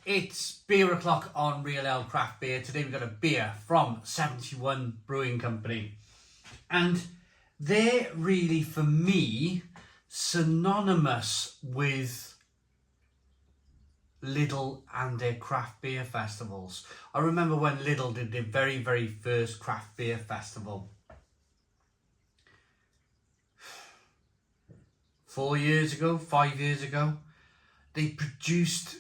It's beer o'clock on Real Ale Craft Beer. Today we've got a beer from 71 Brewing Company. And they're really, for me, synonymous with Lidl and their craft beer festivals. I remember when Lidl did their very, very first craft beer festival. 4 years ago, 5 years ago, they produced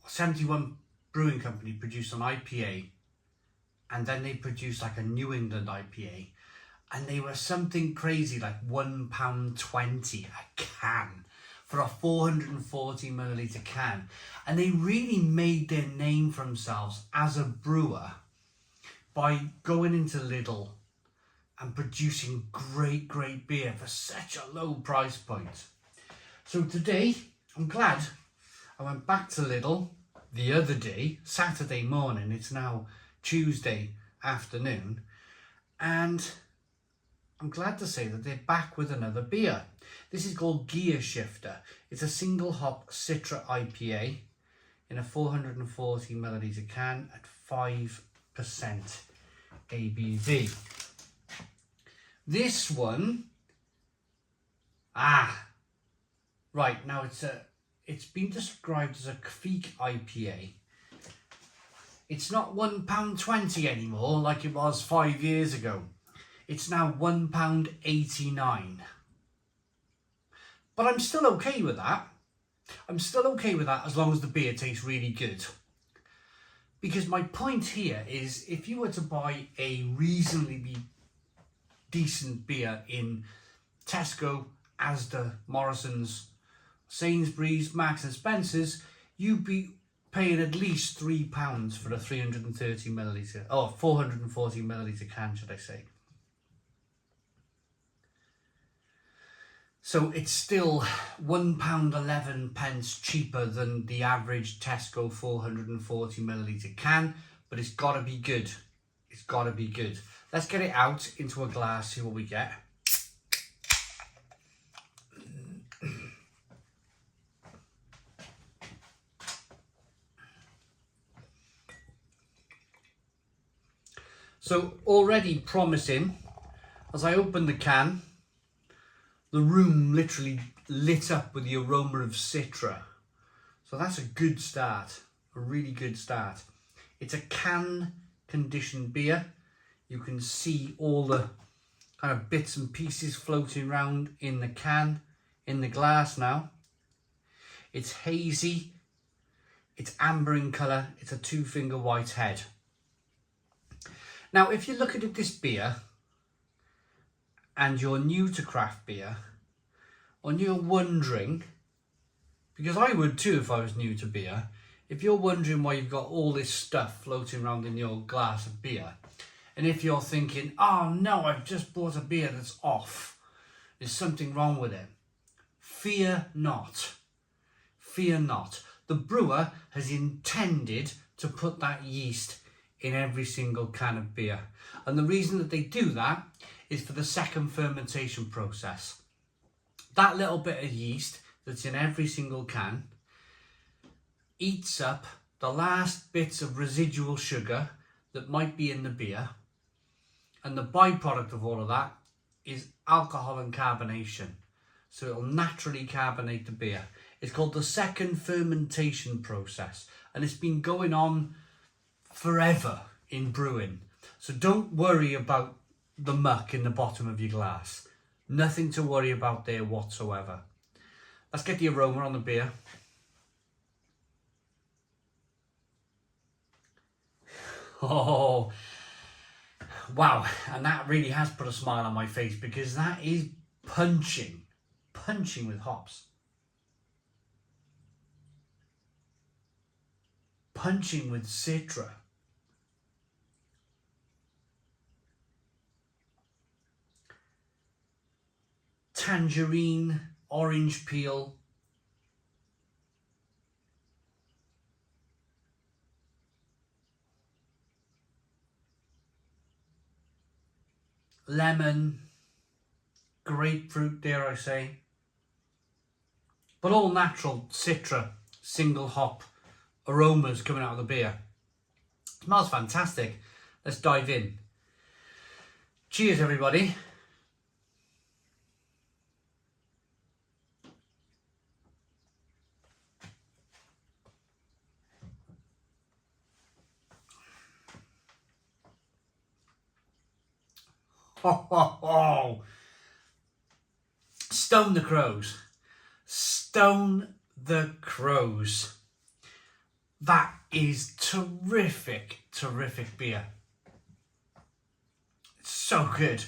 71 Brewing Company produced an IPA, and then they produced like a New England IPA, and they were something crazy like £1.20 a can for a 440ml can. And they really made their name for themselves as a brewer by going into Lidl and producing great beer for such a low price point. So today, I'm glad I went back to Lidl the other day, Saturday morning. It's now Tuesday afternoon, and I'm glad to say that they're back with another beer. This is called Shifter. It's a single hop Citra IPA in a 440ml can at 5% ABV. This one, right, now it's been described as a Kvik IPA. It's not £1.20 anymore like it was 5 years ago. It's now £1.89. But I'm still okay with that. I'm still okay with that as long as the beer tastes really good. Because my point here is, if you were to buy a reasonably decent beer in Tesco, Asda, Morrison's, Sainsbury's, Marks and Spencer's, you'd be paying at least £3 for a 330ml, or 440ml can, should I say. So it's still £1.11 cheaper than the average Tesco 440ml can, but it's got to be good. It's got to be good. Let's get it out into a glass, see what we get. So already promising, as I open the can, the room literally lit up with the aroma of Citra. So that's a good start, a really good start. It's a can conditioned beer. You can see all the kind of bits and pieces floating around in the can, in the glass now. It's hazy, it's amber in colour, it's a 2-finger white head. Now, if you're looking at this beer and you're new to craft beer, and you're wondering, because I would too if I was new to beer, if you're wondering why you've got all this stuff floating around in your glass of beer, and if you're thinking, oh no, I've just bought a beer that's off, there's something wrong with it, fear not. Fear not. The brewer has intended to put that yeast in every single can of beer. And the reason that they do that is for the second fermentation process. That little bit of yeast that's in every single can eats up the last bits of residual sugar that might be in the beer, and the byproduct of all of that is alcohol and carbonation. So it'll naturally carbonate the beer. It's called the second fermentation process, and it's been going on forever in brewing. So don't worry about the muck in the bottom of your glass. Nothing to worry about there whatsoever. Let's get the aroma on the beer. Oh, wow. And that really has put a smile on my face, because that is punching with hops. Punching with Citra. Tangerine, orange peel, lemon, grapefruit, dare I say, but all natural Citra single hop aromas coming out of the beer. It smells fantastic. Let's dive in. Cheers, everybody. Ho, ho, ho. Stone the crows. Stone the crows. That is terrific, terrific beer. It's so good.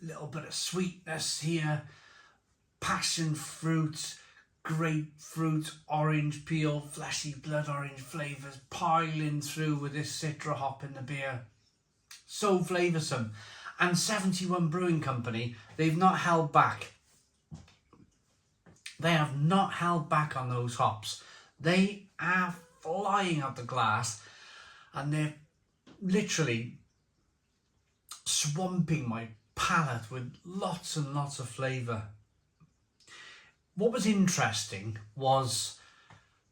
A little bit of sweetness here. Passion fruit, grapefruit, orange peel, fleshy blood orange flavours piling through with this Citra hop in the beer. So flavoursome. And 71 Brewing Company, they've not held back. They have not held back on those hops. They are flying out the glass and they're literally swamping my palate with lots and lots of flavour. What was interesting was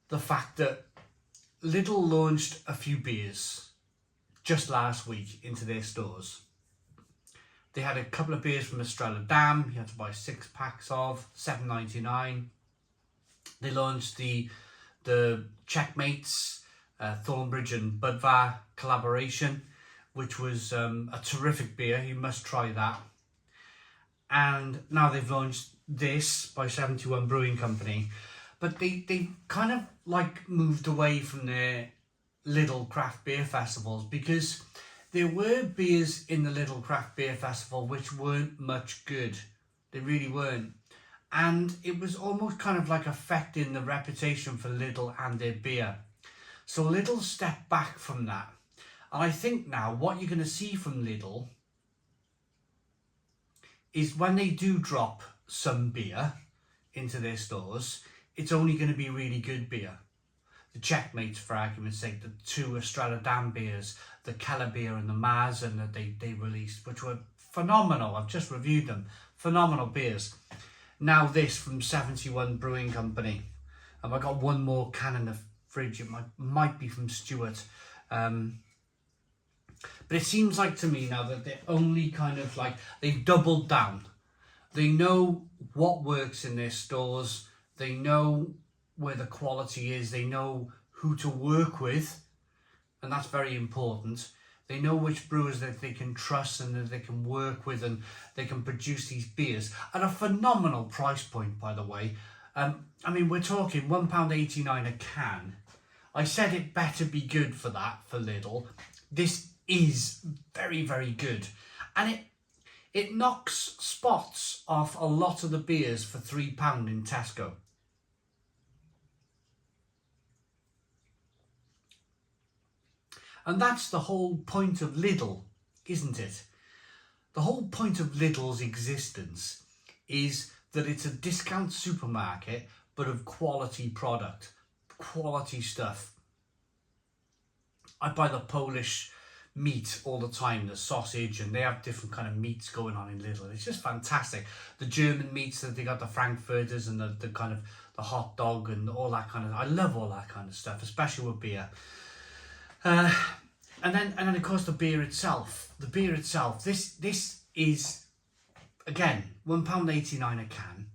the fact that Lidl launched a few beers just last week into their stores. They had a couple of beers from Estrella Damm. You had to buy 6 packs of, $7.99. They launched the Checkmates, Thornbridge and Budvar collaboration, which was a terrific beer. You must try that. And now they've launched this by 71 Brewing Company. But they kind of like moved away from their Lidl craft beer festivals, because there were beers in the Lidl Craft Beer Festival which weren't much good. They really weren't. And it was almost kind of like affecting the reputation for Lidl and their beer. So Lidl stepped back from that. And I think now what you're going to see from Lidl is when they do drop some beer into their stores, it's only going to be really good beer. The Checkmates, for argument's sake, the 2 Estrella Damm beers, the Keller beer and the Marzen that they released, which were phenomenal. I've just reviewed them. Phenomenal beers. Now this from 71 Brewing Company. I got one more can in the fridge. It might be from Stuart. But it seems like to me now that they're only kind of like, they've doubled down. They know what works in their stores. They know where the quality is. They know who to work with, and that's very important. They know which brewers that they can trust and that they can work with, and they can produce these beers at a phenomenal price point, by the way. I mean, we're talking £1.89 a can. I said it better be good for that, for Lidl. This is very, very good. And it knocks spots off a lot of the beers for £3 in Tesco. And that's the whole point of Lidl, isn't it? The whole point of Lidl's existence is that it's a discount supermarket, but of quality product, quality stuff. I buy the Polish meat all the time, the sausage, and they have different kind of meats going on in Lidl. It's just fantastic. The German meats, that they got the Frankfurters and the kind of the hot dog and all that kind of, I love all that kind of stuff, especially with beer. And then of course the beer itself. The beer itself. This is, again, £1.89 a can.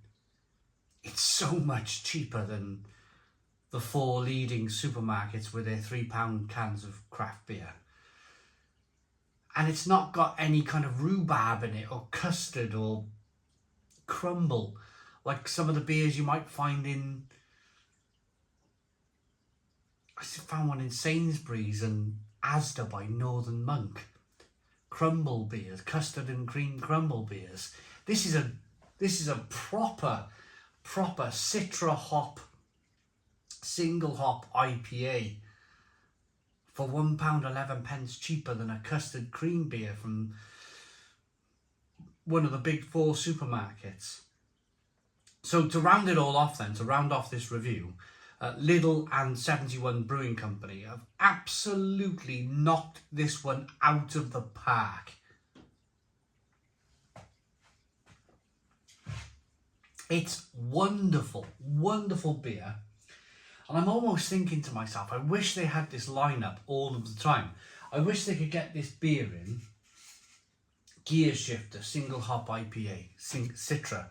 It's so much cheaper than the 4 leading supermarkets with their £3 cans of craft beer. And it's not got any kind of rhubarb in it, or custard, or crumble, like some of the beers you might find in, I found one in Sainsbury's and Asda by Northern Monk. Crumble beers, custard and cream crumble beers. This is a proper Citra hop, single hop IPA for £1.11 cheaper than a custard cream beer from one of the big 4 supermarkets. So to round it all off then, to round off this review, Lidl and 71 Brewing Company have absolutely knocked this one out of the park. It's wonderful, wonderful beer. And I'm almost thinking to myself, I wish they had this lineup all of the time. I wish they could get this beer in. Gear Shifter, single hop IPA, Citra.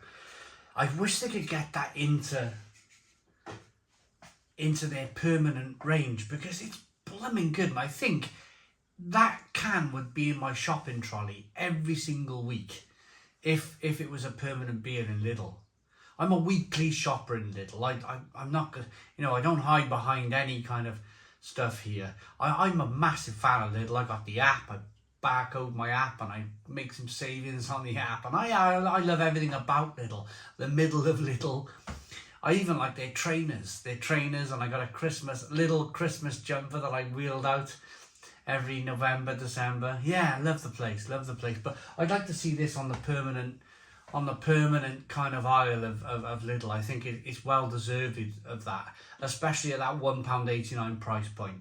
I wish they could get that into their permanent range, because it's blooming good. And I think that can would be in my shopping trolley every single week if it was a permanent beer in Lidl. I'm a weekly shopper in Lidl. I'm not good, I don't hide behind any kind of stuff here. I'm a massive fan of Lidl. I got the app. I barcode my app and I make some savings on the app, and I love everything about Lidl. The middle of Lidl. I even like their trainers, and I got a little Christmas jumper that I wheeled out every November, December. Yeah, love the place. But I'd like to see this on the permanent kind of aisle of Lidl. I think it's well deserved of that, especially at that £1.89 price point.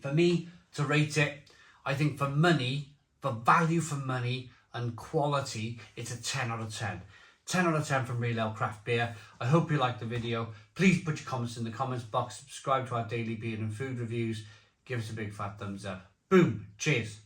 For me to rate it, I think for value for money and quality, it's a 10 out of 10. 10 out of 10 from Real Ale Craft Beer. I hope you liked the video. Please put your comments in the comments box. Subscribe to our daily beer and food reviews. Give us a big fat thumbs up. Boom. Cheers.